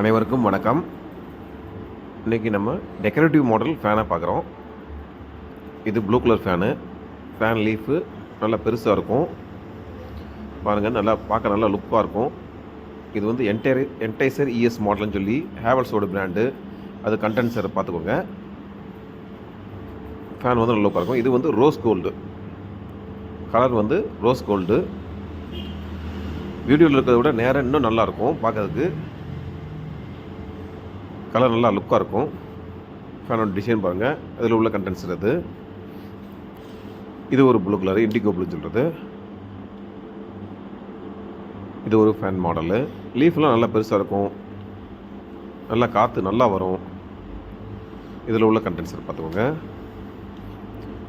அனைவருக்கும் வணக்கம். இன்றைக்கி நம்ம டெக்கரேட்டிவ் மாடல் ஃபேனை பார்க்குறோம். இது ப்ளூ கலர் ஃபேன் லீஃபு நல்லா பெருசாக இருக்கும். பாருங்கள், நல்லா பார்க்க நல்லா லுக்காக இருக்கும். இது வந்து என்டைசர் இஎஸ் மாடல்னு சொல்லி ஹேவல்ஸோட பிராண்டு. அது கண்டென்சரை பார்த்துக்கோங்க. ஃபேன் வந்து நல்லா லுக்காக இருக்கும். இது வந்து ரோஸ் கோல்டு கலர், வந்து ரோஸ் கோல்டு. வீடியோவில் இருக்கிறத விட நேரம் இன்னும் நல்லாயிருக்கும் பார்க்கறதுக்கு. கலர் நல்லா லுக்காக இருக்கும். ஃபேனோட டிசைன் பாருங்கள், அதில் உள்ள கண்டென்சர் அது. இது ஒரு ப்ளூ கலர், இண்டிகோ ப்ளூன்னு சொல்கிறது. இது ஒரு ஃபேன் மாடலு. லீஃப்லாம் நல்லா பெருசாக இருக்கும், நல்லா காற்று நல்லா வரும். இதில் உள்ள கண்டென்சர் பார்த்துக்கோங்க.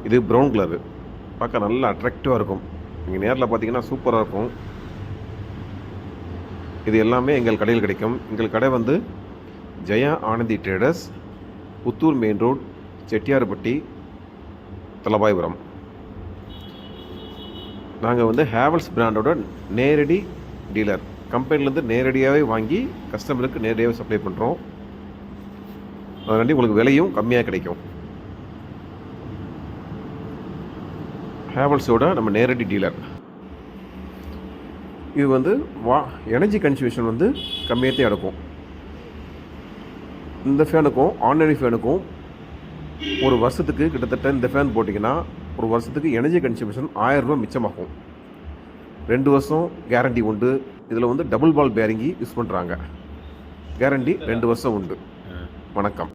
இது ப்ரௌன் கலரு, பார்க்க நல்லா அட்ராக்டிவாக இருக்கும். நீங்கள் நேரில் பார்த்தீங்கன்னா சூப்பராக இருக்கும். இது எல்லாமே எங்கள் கடையில் கிடைக்கும். எங்கள் கடை வந்து Jaya Ananthi traders, Puthur main road, Chettiyarpatti, Thalavaipuram. நாங்கள் வந்து ஹேவல்ஸ் பிராண்டோட நேரடி டீலர். கம்பெனிலேருந்து நேரடியாகவே வாங்கி கஸ்டமருக்கு நேரடியாகவே சப்ளை பண்ணுறோம். அதனாடி உங்களுக்கு விலையும் கம்மியாக கிடைக்கும். ஹேவல்ஸோட நம்ம நேரடி டீலர். இது வந்து எனர்ஜி கன்சம்ஷன் வந்து கம்மியாக எடுக்கும். இந்த ஃபேனுக்கும் ஆர்டினரி ஃபேனுக்கும் ஒரு வருஷத்துக்கு கிட்டத்தட்ட இந்த ஃபேன் போட்டிங்கன்னா ஒரு வருஷத்துக்கு எனர்ஜி கன்சம்ஷன் 1000 ரூபா மிச்சமாகும். 2 வருஷம் கேரண்டி உண்டு. இதில் வந்து டபுள் பால் பேரிங்கி யூஸ் பண்ணுறாங்க. கேரண்டி 2 வருஷம் உண்டு. வணக்கம்.